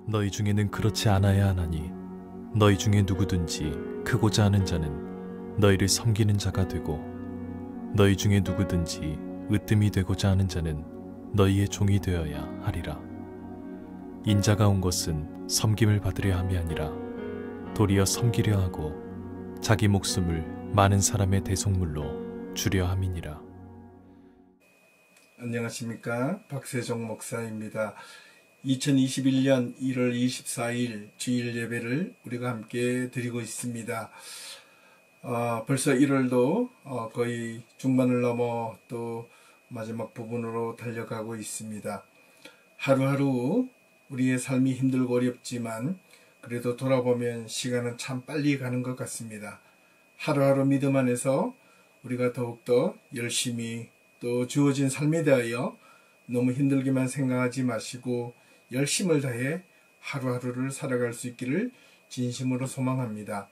너희 중에는 그렇지 않아야 하나니 너희 중에 누구든지 크고자 하는 자는 너희를 섬기는 자가 되고 너희 중에 누구든지 으뜸이 되고자 하는 자는 너희의 종이 되어야 하리라. 인자가 온 것은 섬김을 받으려 함이 아니라 도리어 섬기려 하고 자기 목숨을 많은 사람의 대속물로 주려 함이니라. 안녕하십니까, 박세종 목사입니다. 2021년 1월 24일 주일 예배를 우리가 함께 드리고 있습니다. 벌써 1월도 거의 중반을 넘어 또 마지막 부분으로 달려가고 있습니다. 하루하루 우리의 삶이 힘들고 어렵지만 그래도 돌아보면 시간은 참 빨리 가는 것 같습니다. 하루하루 믿음 안에서 우리가 더욱더 열심히 또 주어진 삶에 대하여 너무 힘들게만 생각하지 마시고 열심을 다해 하루하루를 살아갈 수 있기를 진심으로 소망합니다.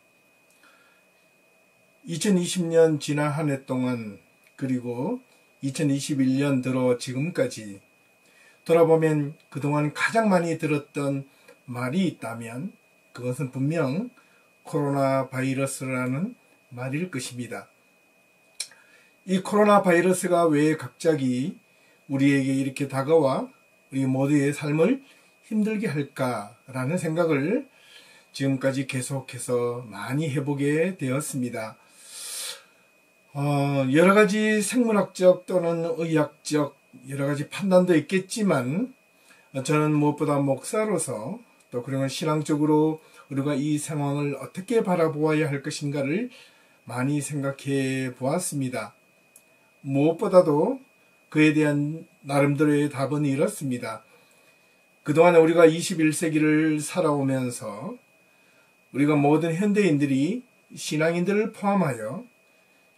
2020년 지난 한 해 동안 그리고 2021년 들어 지금까지 돌아보면 그동안 가장 많이 들었던 말이 있다면 그것은 분명 코로나 바이러스라는 말일 것입니다. 이 코로나 바이러스가 왜 갑자기 우리에게 이렇게 다가와 우리 모두의 삶을 힘들게 할까라는 생각을 지금까지 계속해서 많이 해보게 되었습니다. 여러 가지 생물학적 또는 의학적 여러 가지 판단도 있겠지만 저는 무엇보다 목사로서 또 그리고 신앙적으로 우리가 이 상황을 어떻게 바라보아야 할 것인가를 많이 생각해 보았습니다. 무엇보다도 그에 대한 나름대로의 답은 이렇습니다. 그동안 우리가 21세기를 살아오면서 우리가 모든 현대인들이 신앙인들을 포함하여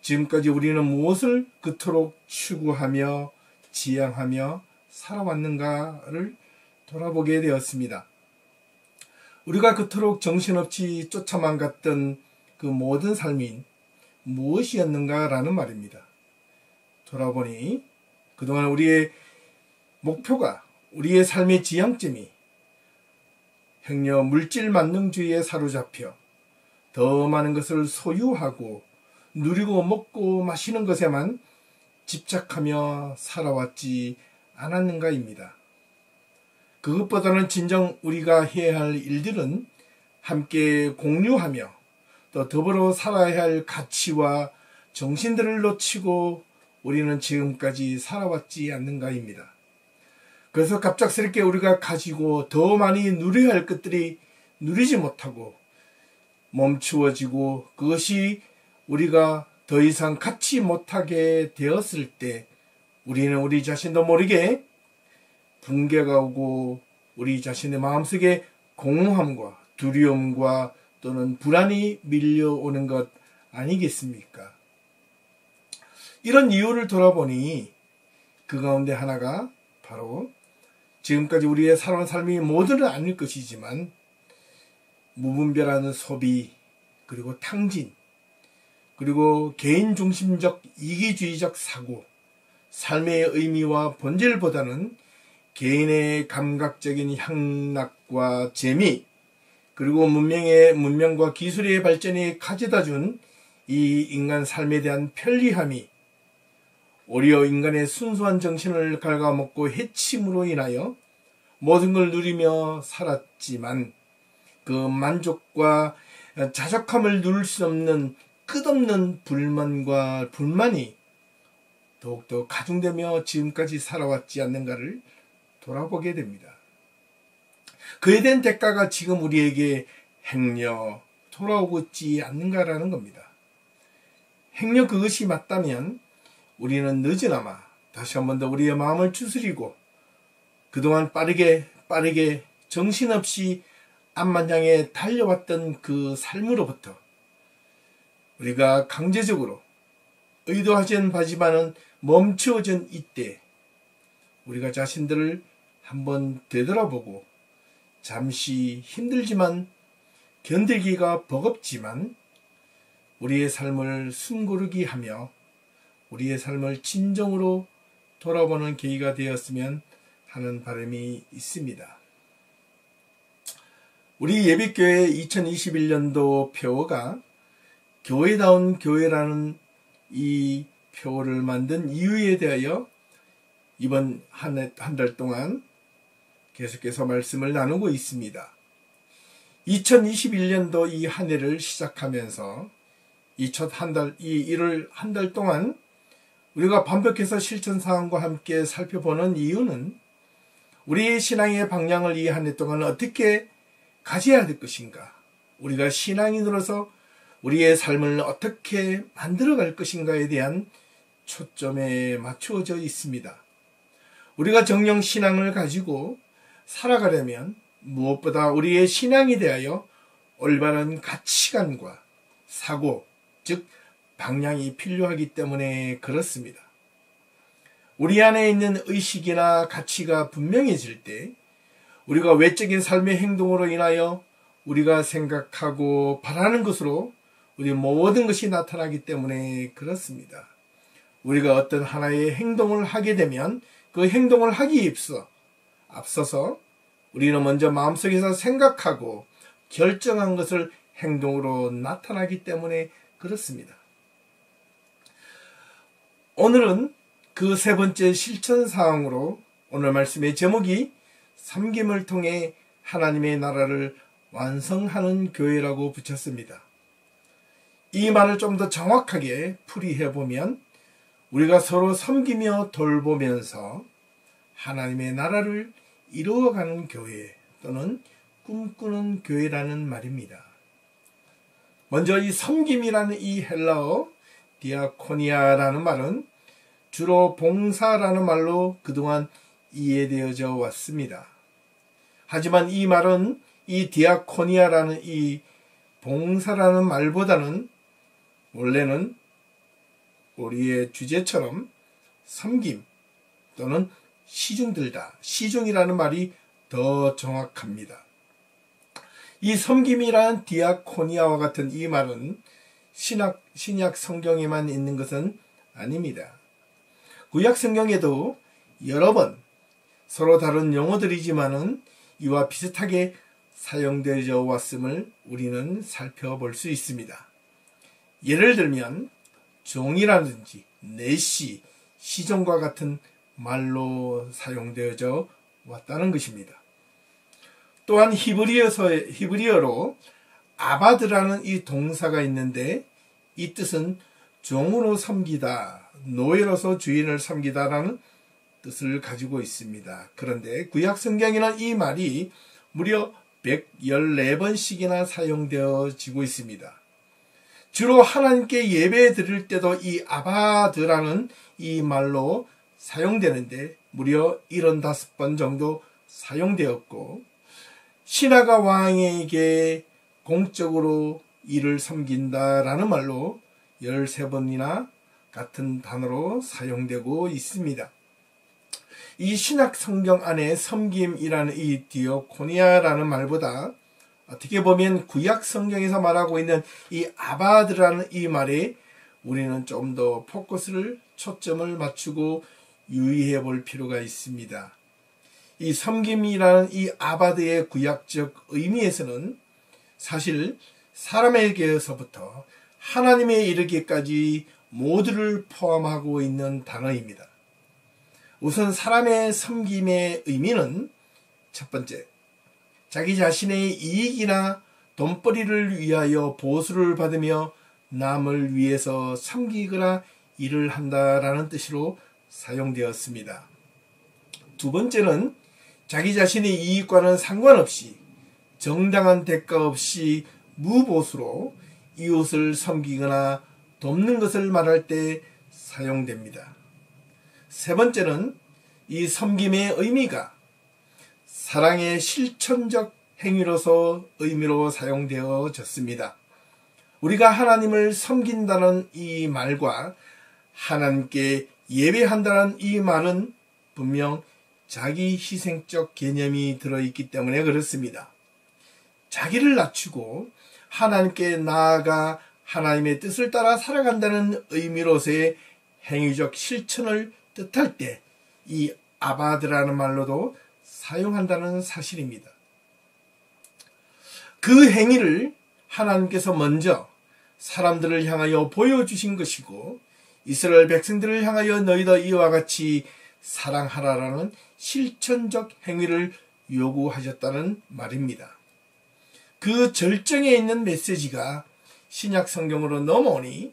지금까지 우리는 무엇을 그토록 추구하며 지향하며 살아왔는가를 돌아보게 되었습니다. 우리가 그토록 정신없이 쫓아만 갔던 그 모든 삶이 무엇이었는가라는 말입니다. 돌아보니 그동안 우리의 목표가 우리의 삶의 지향점이 행여 물질 만능주의에 사로잡혀 더 많은 것을 소유하고 누리고 먹고 마시는 것에만 집착하며 살아왔지 않았는가입니다. 그것보다는 진정 우리가 해야 할 일들은 함께 공유하며 또 더불어 살아야 할 가치와 정신들을 놓치고 우리는 지금까지 살아왔지 않는가입니다. 그래서 갑작스럽게 우리가 가지고 더 많이 누려야 할 것들이 누리지 못하고 멈추어지고 그것이 우리가 더 이상 갖지 못하게 되었을 때 우리는 우리 자신도 모르게 붕괴가 오고 우리 자신의 마음속에 공허함과 두려움과 또는 불안이 밀려오는 것 아니겠습니까? 이런 이유를 돌아보니 그 가운데 하나가 바로 지금까지 우리의 살아온 삶이 모두는 아닐 것이지만 무분별한 소비 그리고 탕진 그리고 개인중심적 이기주의적 사고 삶의 의미와 본질보다는 개인의 감각적인 향락과 재미 그리고 문명과 기술의 발전이 가져다준 이 인간 삶에 대한 편리함이 오히려 인간의 순수한 정신을 갉아먹고 해침으로 인하여 모든 걸 누리며 살았지만 그 만족과 자족함을 누릴 수 없는 끝없는 불만과 불만이 더욱더 가중되며 지금까지 살아왔지 않는가를 돌아보게 됩니다. 그에 대한 대가가 지금 우리에게 행여 돌아오고 있지 않는가라는 겁니다. 행여 그것이 맞다면 우리는 늦으나마 다시 한 번 더 우리의 마음을 추스리고 그동안 빠르게 정신없이 앞만장에 달려왔던 그 삶으로부터 우리가 강제적으로 의도하지 바지만은 멈추어진 이때 우리가 자신들을 한번 되돌아보고 잠시 힘들지만 견디기가 버겁지만 우리의 삶을 숨고르기 하며 우리의 삶을 진정으로 돌아보는 계기가 되었으면 하는 바람이 있습니다. 우리 예비교회 2021년도 표어가 교회다운 교회라는 이 표어를 만든 이유에 대하여 이번 한 달 동안 계속해서 말씀을 나누고 있습니다. 2021년도 이 한 해를 시작하면서 이 첫 한 달, 이 1월 한 달 동안 우리가 반복해서 실천사항과 함께 살펴보는 이유는 우리의 신앙의 방향을 이 한 해 동안 어떻게 가져야 될 것인가, 우리가 신앙인으로서 우리의 삶을 어떻게 만들어갈 것인가에 대한 초점에 맞추어져 있습니다. 우리가 정령 신앙을 가지고 살아가려면 무엇보다 우리의 신앙에 대하여 올바른 가치관과 사고, 즉 방향이 필요하기 때문에 그렇습니다. 우리 안에 있는 의식이나 가치가 분명해질 때 우리가 외적인 삶의 행동으로 인하여 우리가 생각하고 바라는 것으로 우리 모든 것이 나타나기 때문에 그렇습니다. 우리가 어떤 하나의 행동을 하게 되면 그 행동을 하기에 앞서서 우리는 먼저 마음속에서 생각하고 결정한 것을 행동으로 나타나기 때문에 그렇습니다. 오늘은 그 세 번째 실천사항으로 오늘 말씀의 제목이 섬김을 통해 하나님의 나라를 완성하는 교회라고 붙였습니다. 이 말을 좀 더 정확하게 풀이해보면 우리가 서로 섬기며 돌보면서 하나님의 나라를 이루어가는 교회 또는 꿈꾸는 교회라는 말입니다. 먼저 이 섬김이라는 이 헬라어 디아코니아라는 말은 주로 봉사라는 말로 그동안 이해되어져 왔습니다. 하지만 이 말은 이 디아코니아라는 이 봉사라는 말보다는 원래는 우리의 주제처럼 섬김 또는 시중들다, 시중이라는 말이 더 정확합니다. 이 섬김이란 디아코니아와 같은 이 말은 신약 성경에만 있는 것은 아닙니다. 구약 성경에도 여러 번 서로 다른 용어들이지만은 이와 비슷하게 사용되어 왔음을 우리는 살펴볼 수 있습니다. 예를 들면 종이라든지 내시, 시종과 같은 말로 사용되어져 왔다는 것입니다. 또한 히브리어로 아바드라는 이 동사가 있는데 이 뜻은 종으로 섬기다, 노예로서 주인을 섬기다라는 뜻을 가지고 있습니다. 그런데 구약 성경에는 이 말이 무려 114번씩이나 사용되어지고 있습니다. 주로 하나님께 예배 드릴 때도 이 아바드라는 이 말로 사용되는데 무려 75번 정도 사용되었고, 신하가 왕에게 공적으로 이를 섬긴다라는 말로 13번이나 같은 단어로 사용되고 있습니다. 이 신약 성경 안에 섬김이라는 이 디아코니아라는 말보다 어떻게 보면 구약 성경에서 말하고 있는 이 아바드라는 이 말에 우리는 좀 더 포커스를, 초점을 맞추고 유의해 볼 필요가 있습니다. 이 섬김이라는 이 아바드의 구약적 의미에서는 사실 사람에게서부터 하나님에 이르기까지 모두를 포함하고 있는 단어입니다. 우선 사람의 섬김의 의미는 첫 번째, 자기 자신의 이익이나 돈벌이를 위하여 보수를 받으며 남을 위해서 섬기거나 일을 한다라는 뜻으로 사용되었습니다. 두 번째는 자기 자신의 이익과는 상관없이 정당한 대가 없이 무보수로 이웃을 섬기거나 돕는 것을 말할 때 사용됩니다. 세 번째는 이 섬김의 의미가 사랑의 실천적 행위로서 의미로 사용되어졌습니다. 우리가 하나님을 섬긴다는 이 말과 하나님께 예배한다는 이 말은 분명 자기 희생적 개념이 들어있기 때문에 그렇습니다. 자기를 낮추고 하나님께 나아가 하나님의 뜻을 따라 살아간다는 의미로서의 행위적 실천을 뜻할 때 이 아바드라는 말로도 사용한다는 사실입니다. 그 행위를 하나님께서 먼저 사람들을 향하여 보여주신 것이고 이스라엘 백성들을 향하여 너희도 이와 같이 사랑하라라는 실천적 행위를 요구하셨다는 말입니다. 그 절정에 있는 메시지가 신약 성경으로 넘어오니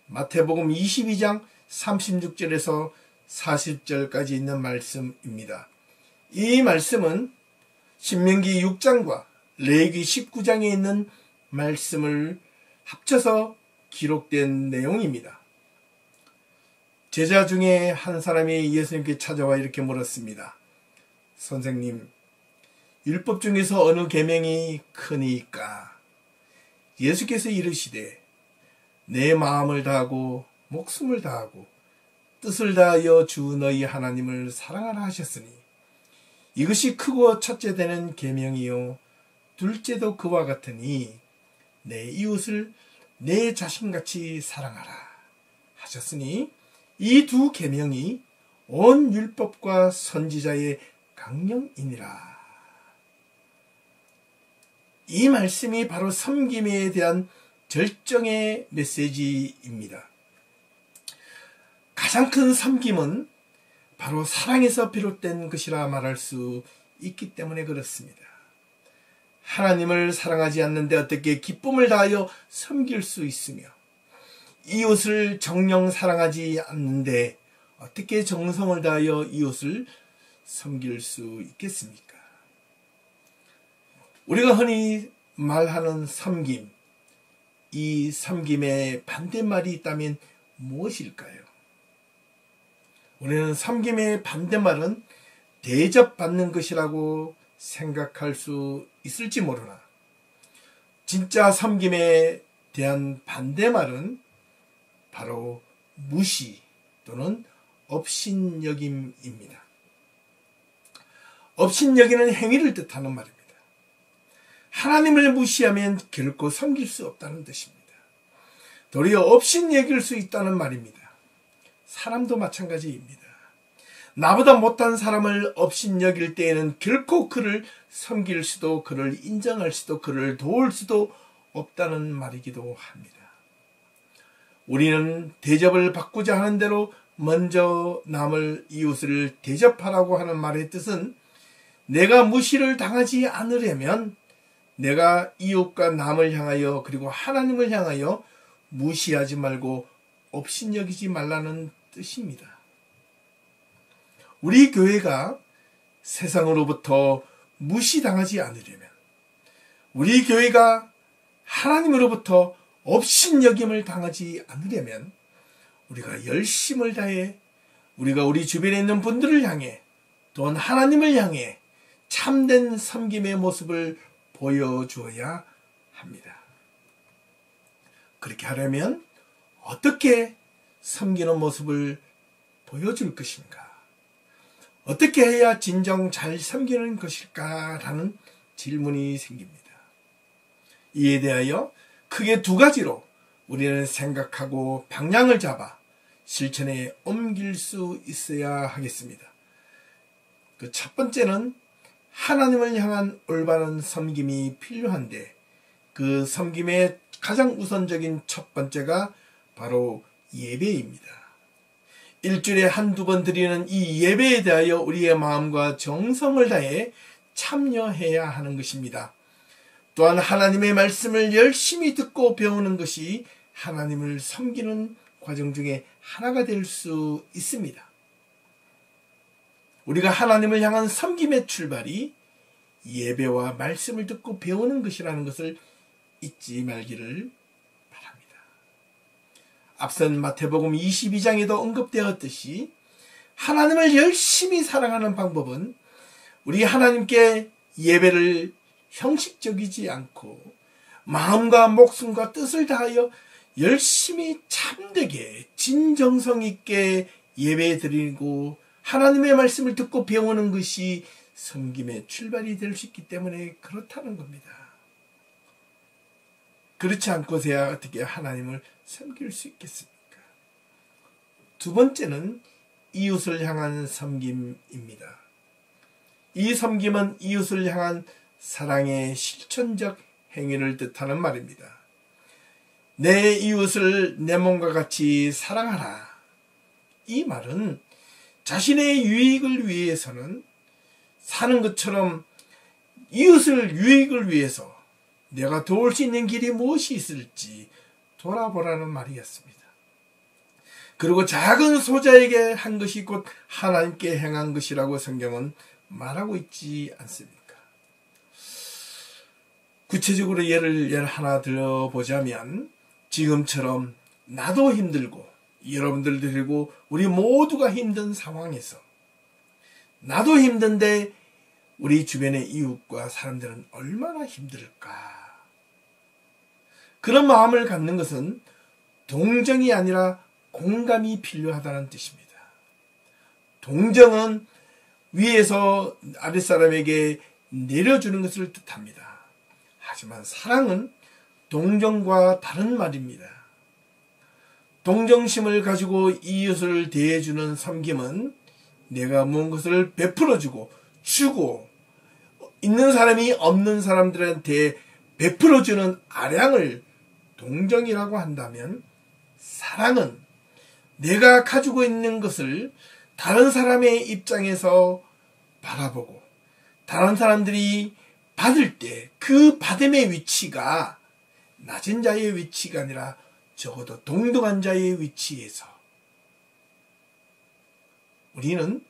마태복음 22장 36절에서 40절까지 있는 말씀입니다. 이 말씀은 신명기 6장과 레위기 19장에 있는 말씀을 합쳐서 기록된 내용입니다. 제자 중에 한 사람이 예수님께 찾아와 이렇게 물었습니다. 선생님, 율법 중에서 어느 계명이 크니까? 예수께서 이르시되 내 마음을 다하고 목숨을 다하고 뜻을 다하여 주 너희 하나님을 사랑하라 하셨으니 이것이 크고 첫째 되는 계명이요 둘째도 그와 같으니 내 이웃을 내 자신같이 사랑하라 하셨으니 이 두 계명이 온 율법과 선지자의 강령이니라. 이 말씀이 바로 섬김에 대한 절정의 메시지입니다. 가장 큰 섬김은 바로 사랑에서 비롯된 것이라 말할 수 있기 때문에 그렇습니다. 하나님을 사랑하지 않는데 어떻게 기쁨을 다하여 섬길 수 있으며 이웃을 정녕 사랑하지 않는데 어떻게 정성을 다하여 이웃을 섬길 수 있겠습니까? 우리가 흔히 말하는 섬김, 이 섬김의 반대말이 있다면 무엇일까요? 우리는 섬김의 반대말은 대접받는 것이라고 생각할 수 있을지 모르나 진짜 섬김에 대한 반대말은 바로 무시 또는 업신여김입니다. 업신여기는 행위를 뜻하는 말입니다. 하나님을 무시하면 결코 섬길 수 없다는 뜻입니다. 도리어 업신여길 수 있다는 말입니다. 사람도 마찬가지입니다. 나보다 못한 사람을 업신여길 때에는 결코 그를 섬길 수도 그를 인정할 수도 그를 도울 수도 없다는 말이기도 합니다. 우리는 대접을 받고자 하는 대로 먼저 남을 이웃을 대접하라고 하는 말의 뜻은 내가 무시를 당하지 않으려면 내가 이웃과 남을 향하여 그리고 하나님을 향하여 무시하지 말고 업신여기지 말라는 뜻입니다. 우리 교회가 세상으로부터 무시당하지 않으려면 우리 교회가 하나님으로부터 업신여김을 당하지 않으려면 우리가 열심을 다해 우리가 우리 주변에 있는 분들을 향해 또한 하나님을 향해 참된 섬김의 모습을 보여주어야 합니다. 그렇게 하려면 어떻게 섬기는 모습을 보여줄 것인가? 어떻게 해야 진정 잘 섬기는 것일까라는 질문이 생깁니다. 이에 대하여 크게 두 가지로 우리는 생각하고 방향을 잡아 실천에 옮길 수 있어야 하겠습니다. 그 첫 번째는 하나님을 향한 올바른 섬김이 필요한데 그 섬김의 가장 우선적인 첫 번째가 바로 예배입니다. 일주일에 한두 번 드리는 이 예배에 대하여 우리의 마음과 정성을 다해 참여해야 하는 것입니다. 또한 하나님의 말씀을 열심히 듣고 배우는 것이 하나님을 섬기는 과정 중에 하나가 될 수 있습니다. 우리가 하나님을 향한 섬김의 출발이 예배와 말씀을 듣고 배우는 것이라는 것을 잊지 말기를 바랍니다. 앞선 마태복음 22장에도 언급되었듯이 하나님을 열심히 사랑하는 방법은 우리 하나님께 예배를 형식적이지 않고 마음과 목숨과 뜻을 다하여 열심히 참되게 진정성 있게 예배 드리고 하나님의 말씀을 듣고 배우는 것이 섬김의 출발이 될 수 있기 때문에 그렇다는 겁니다. 그렇지 않고서야 어떻게 하나님을 섬길 수 있겠습니까? 두 번째는 이웃을 향한 섬김입니다. 이 섬김은 이웃을 향한 사랑의 실천적 행위를 뜻하는 말입니다. 내 이웃을 내 몸과 같이 사랑하라. 이 말은 자신의 유익을 위해서는 사는 것처럼 이웃을 유익을 위해서 내가 도울 수 있는 길이 무엇이 있을지 돌아보라는 말이었습니다. 그리고 작은 소자에게 한 것이 곧 하나님께 행한 것이라고 성경은 말하고 있지 않습니까? 구체적으로 예를 하나 들어보자면 지금처럼 나도 힘들고 여러분들도 힘들고 우리 모두가 힘든 상황에서 나도 힘든데 우리 주변의 이웃과 사람들은 얼마나 힘들까? 그런 마음을 갖는 것은 동정이 아니라 공감이 필요하다는 뜻입니다. 동정은 위에서 아랫사람에게 내려주는 것을 뜻합니다. 하지만 사랑은 동정과 다른 말입니다. 동정심을 가지고 이웃을 대해주는 섬김은 내가 무엇을 베풀어주고 주고 있는 사람이 없는 사람들한테 베풀어주는 아량을 동정이라고 한다면, 사랑은 내가 가지고 있는 것을 다른 사람의 입장에서 바라보고 다른 사람들이 받을 때 그 받음의 위치가 낮은 자의 위치가 아니라 적어도 동등한 자의 위치에서 우리는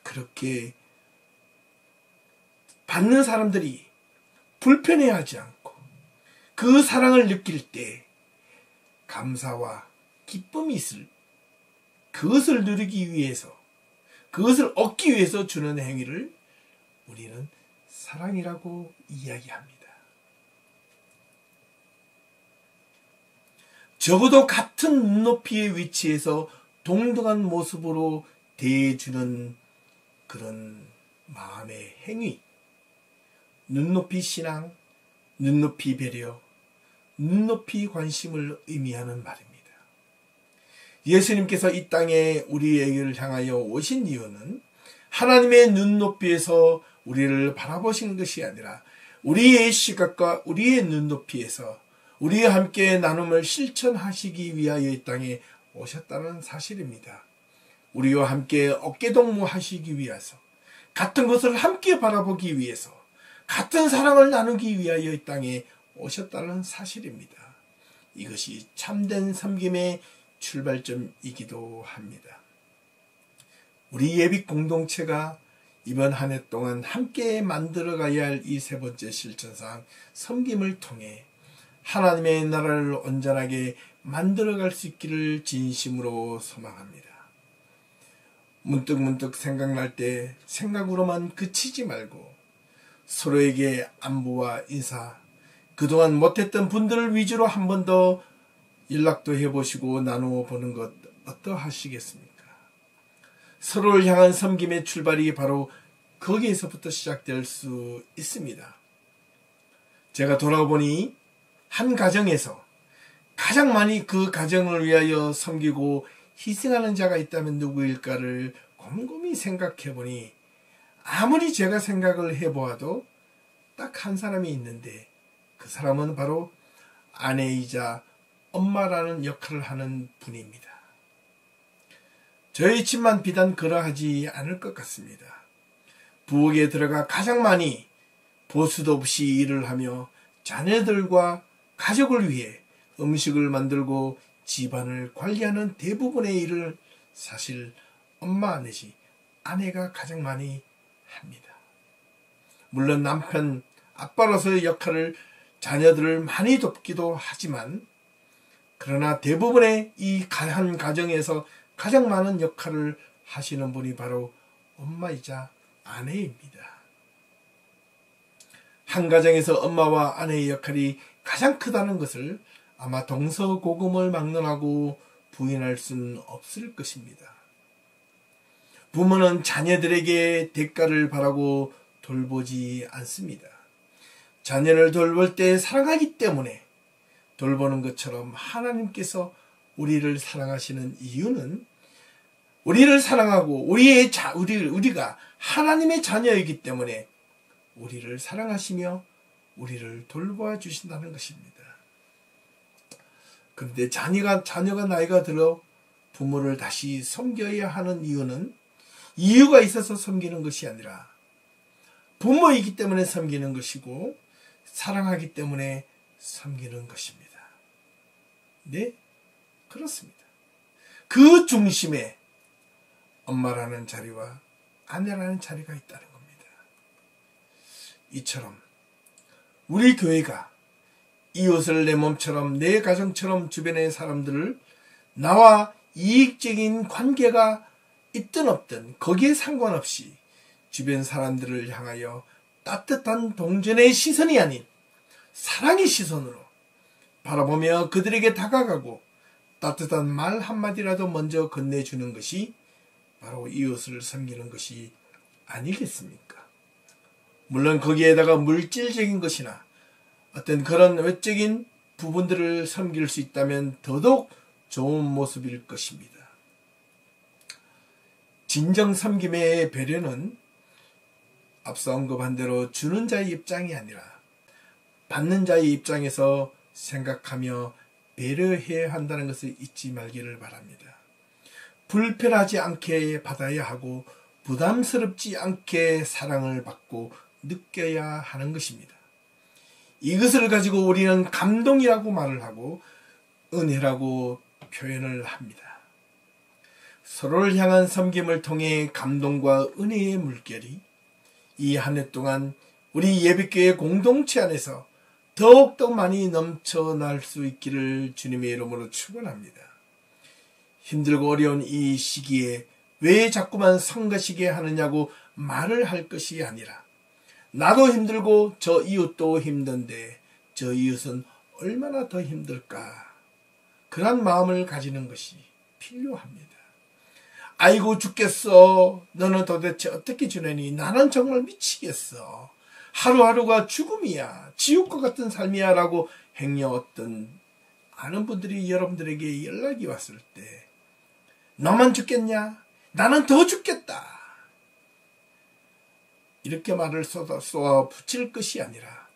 그렇게 받는 사람들이 불편해하지 않고 그 사랑을 느낄 때 감사와 기쁨이 있을, 그것을 누리기 위해서, 그것을 얻기 위해서 주는 행위를 우리는 사랑이라고 이야기합니다. 적어도 같은 눈높이의 위치에서 동등한 모습으로 대해주는 그런 마음의 행위, 눈높이 신앙, 눈높이 배려, 눈높이 관심을 의미하는 말입니다. 예수님께서 이 땅에 우리에게를 향하여 오신 이유는 하나님의 눈높이에서 우리를 바라보신 것이 아니라 우리의 시각과 우리의 눈높이에서 우리와 함께 나눔을 실천하시기 위하여 이 땅에 오셨다는 사실입니다. 우리와 함께 어깨동무하시기 위해서, 같은 것을 함께 바라보기 위해서, 같은 사랑을 나누기 위하여 이 땅에 오셨다는 사실입니다. 이것이 참된 섬김의 출발점이기도 합니다. 우리 예비 공동체가 이번 한 해 동안 함께 만들어가야 할 이 세 번째 실천사항 섬김을 통해 하나님의 나라를 온전하게 만들어갈 수 있기를 진심으로 소망합니다. 문득문득 생각날 때 생각으로만 그치지 말고 서로에게 안부와 인사, 그동안 못했던 분들을 위주로 한 번 더 연락도 해보시고 나누어 보는 것 어떠하시겠습니까? 서로를 향한 섬김의 출발이 바로 거기에서부터 시작될 수 있습니다. 제가 돌아보니 한 가정에서 가장 많이 그 가정을 위하여 섬기고 희생하는 자가 있다면 누구일까를 곰곰이 생각해보니 아무리 제가 생각을 해보아도 딱 한 사람이 있는데 그 사람은 바로 아내이자 엄마라는 역할을 하는 분입니다. 저희 집만 비단 그러하지 않을 것 같습니다. 부엌에 들어가 가장 많이 보수도 없이 일을 하며 자녀들과 가족을 위해 음식을 만들고 집안을 관리하는 대부분의 일을 사실 엄마 내지 아내가 가장 많이 합니다. 물론 남편, 아빠로서의 역할을 자녀들을 많이 돕기도 하지만, 그러나 대부분의 이 한 가정에서 가장 많은 역할을 하시는 분이 바로 엄마이자 아내입니다. 한 가정에서 엄마와 아내의 역할이 가장 크다는 것을 아마 동서고금을 막론하고 부인할 수는 없을 것입니다. 부모는 자녀들에게 대가를 바라고 돌보지 않습니다. 자녀를 돌볼 때 사랑하기 때문에 돌보는 것처럼 하나님께서 우리를 사랑하시는 이유는 우리를 사랑하고 우리가 하나님의 자녀이기 때문에 우리를 사랑하시며 우리를 돌보아 주신다는 것입니다. 그런데 자녀가 나이가 들어 부모를 다시 섬겨야 하는 이유가 있어서 섬기는 것이 아니라 부모이기 때문에 섬기는 것이고 사랑하기 때문에 섬기는 것입니다. 네, 그렇습니다. 그 중심에 엄마라는 자리와 아내라는 자리가 있다는 겁니다. 이처럼 우리 교회가 이웃을 내 몸처럼 내 가정처럼 주변의 사람들을 나와 이익적인 관계가 있든 없든 거기에 상관없이 주변 사람들을 향하여 따뜻한 동전의 시선이 아닌 사랑의 시선으로 바라보며 그들에게 다가가고 따뜻한 말 한마디라도 먼저 건네주는 것이 바로 이웃을 섬기는 것이 아니겠습니까? 물론 거기에다가 물질적인 것이나 어떤 그런 외적인 부분들을 섬길 수 있다면 더더욱 좋은 모습일 것입니다. 진정 섬김의 배려는 앞서 언급한 대로 주는 자의 입장이 아니라 받는 자의 입장에서 생각하며 배려해야 한다는 것을 잊지 말기를 바랍니다. 불편하지 않게 받아야 하고 부담스럽지 않게 사랑을 받고 느껴야 하는 것입니다. 이것을 가지고 우리는 감동이라고 말을 하고 은혜라고 표현을 합니다. 서로를 향한 섬김을 통해 감동과 은혜의 물결이 이 한 해 동안 우리 예배교회 공동체 안에서 더욱더 많이 넘쳐날 수 있기를 주님의 이름으로 축원합니다. 힘들고 어려운 이 시기에 왜 자꾸만 성가시게 하느냐고 말을 할 것이 아니라 나도 힘들고 저 이웃도 힘든데 저 이웃은 얼마나 더 힘들까? 그런 마음을 가지는 것이 필요합니다. 아이고 죽겠어. 너는 도대체 어떻게 지내니? 나는 정말 미치겠어. 하루하루가 죽음이야. 지옥과 같은 삶이야. 라고 행여었던 아는 분들이 여러분들에게 연락이 왔을 때 너만 죽겠냐? 나는 더 죽겠다. 이렇게 말을 쏘아 붙일 것이 아니라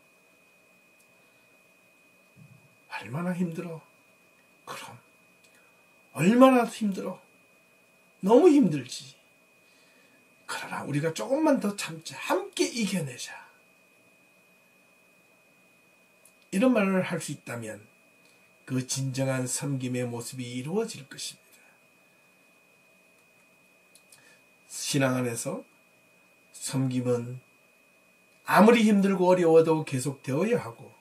얼마나 힘들어? 그럼 얼마나 힘들어? 너무 힘들지. 그러나 우리가 조금만 더 참자. 함께 이겨내자. 이런 말을 할 수 있다면 그 진정한 섬김의 모습이 이루어질 것입니다. 신앙 안에서 섬김은 아무리 힘들고 어려워도 계속 되어야 하고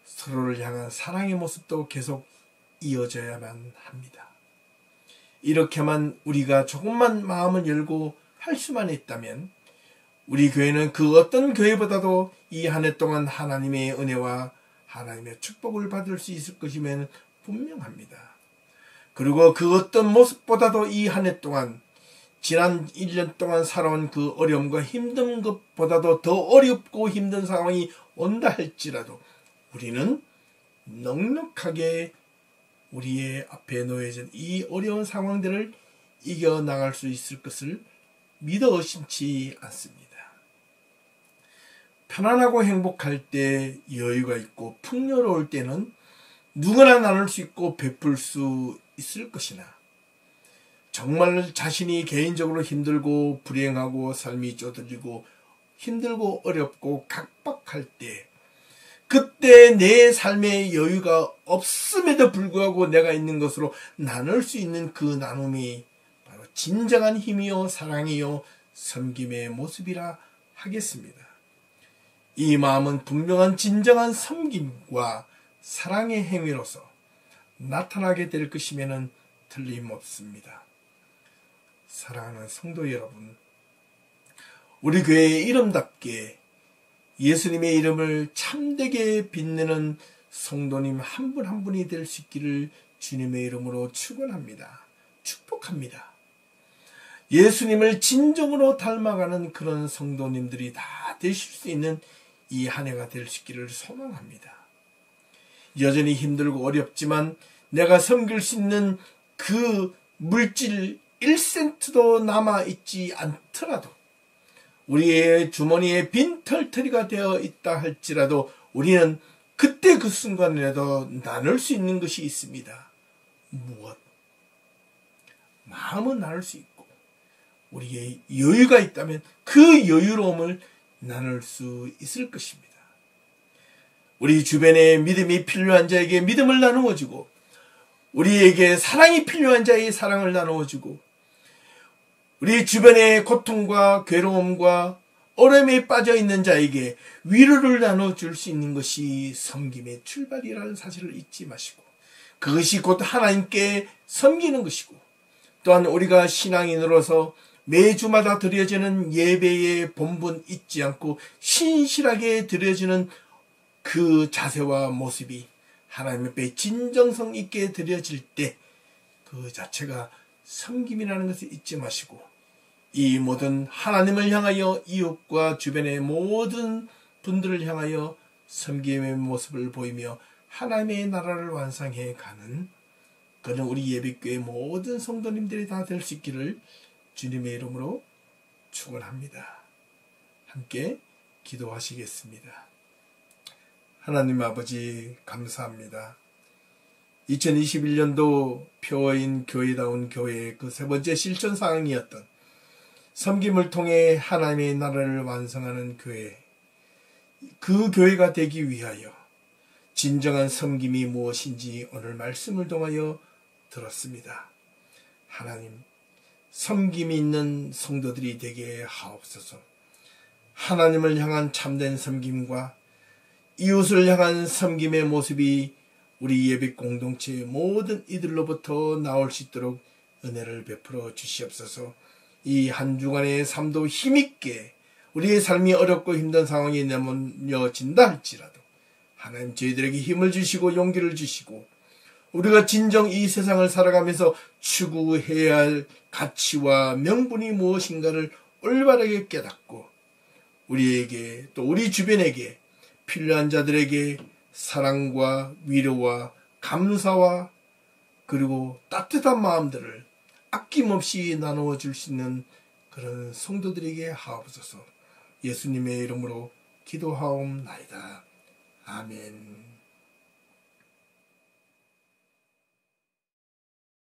서로를 향한 사랑의 모습도 계속 이어져야만 합니다. 이렇게만 우리가 조금만 마음을 열고 할 수만 있다면 우리 교회는 그 어떤 교회보다도 이 한 해 동안 하나님의 은혜와 하나님의 축복을 받을 수 있을 것임에는 분명합니다. 그리고 그 어떤 모습보다도 이 한 해 동안 지난 1년 동안 살아온 그 어려움과 힘든 것보다도 더 어렵고 힘든 상황이 온다 할지라도 우리는 넉넉하게 우리의 앞에 놓여진 이 어려운 상황들을 이겨나갈 수 있을 것을 믿어 의심치 않습니다. 편안하고 행복할 때 여유가 있고 풍요로울 때는 누구나 나눌 수 있고 베풀 수 있을 것이나 정말 자신이 개인적으로 힘들고 불행하고 삶이 쪼들리고 힘들고 어렵고 각박할 때 그때 내 삶의 여유가 없음에도 불구하고 내가 있는 것으로 나눌 수 있는 그 나눔이 바로 진정한 힘이요 사랑이요 섬김의 모습이라 하겠습니다. 이 마음은 분명한 진정한 섬김과 사랑의 행위로서 나타나게 될 것임에는 틀림없습니다. 사랑하는 성도 여러분, 우리 교회의 이름답게 예수님의 이름을 참되게 빛내는 성도님 한 분 한 분이 될 수 있기를 주님의 이름으로 축원합니다. 축복합니다. 예수님을 진정으로 닮아가는 그런 성도님들이 다 되실 수 있는 이 한 해가 될 수 있기를 소망합니다. 여전히 힘들고 어렵지만 내가 섬길 수 있는 그 물질 1센트도 남아있지 않더라도 우리의 주머니에 빈털터리가 되어 있다 할지라도 우리는 그때 그 순간이라도 나눌 수 있는 것이 있습니다. 무엇? 마음은 나눌 수 있고 우리의 여유가 있다면 그 여유로움을 나눌 수 있을 것입니다. 우리 주변에 믿음이 필요한 자에게 믿음을 나누어주고 우리에게 사랑이 필요한 자에게 사랑을 나누어주고 우리 주변의 고통과 괴로움과 어려움에 빠져있는 자에게 위로를 나눠줄 수 있는 것이 섬김의 출발이라는 사실을 잊지 마시고 그것이 곧 하나님께 섬기는 것이고 또한 우리가 신앙인으로서 매주마다 드려지는 예배의 본분 잊지 않고 신실하게 드려지는 그 자세와 모습이 하나님 앞에 진정성 있게 드려질 때 그 자체가 섬김이라는 것을 잊지 마시고 이 모든 하나님을 향하여 이웃과 주변의 모든 분들을 향하여 섬김의 모습을 보이며 하나님의 나라를 완성해 가는 그는 우리 예배교회 모든 성도님들이 다 될 수 있기를 주님의 이름으로 축원합니다. 함께 기도하시겠습니다. 하나님 아버지 감사합니다. 2021년도 표어인 교회다운 교회의 그 세 번째 실천 사항이었던 섬김을 통해 하나님의 나라를 완성하는 교회, 그 교회가 되기 위하여 진정한 섬김이 무엇인지 오늘 말씀을 통하여 들었습니다. 하나님, 섬김이 있는 성도들이 되게 하옵소서. 하나님을 향한 참된 섬김과 이웃을 향한 섬김의 모습이 우리 예배 공동체의 모든 이들로부터 나올 수 있도록 은혜를 베풀어 주시옵소서. 이 한 주간의 삶도 힘있게 우리의 삶이 어렵고 힘든 상황이 내몰려진다 할지라도 하나님 저희들에게 힘을 주시고 용기를 주시고 우리가 진정 이 세상을 살아가면서 추구해야 할 가치와 명분이 무엇인가를 올바르게 깨닫고 우리에게 또 우리 주변에게 필요한 자들에게 사랑과 위로와 감사와 그리고 따뜻한 마음들을 아낌없이 나누어 줄 수 있는 그런 성도들에게 하옵소서. 예수님의 이름으로 기도하옵나이다. 아멘.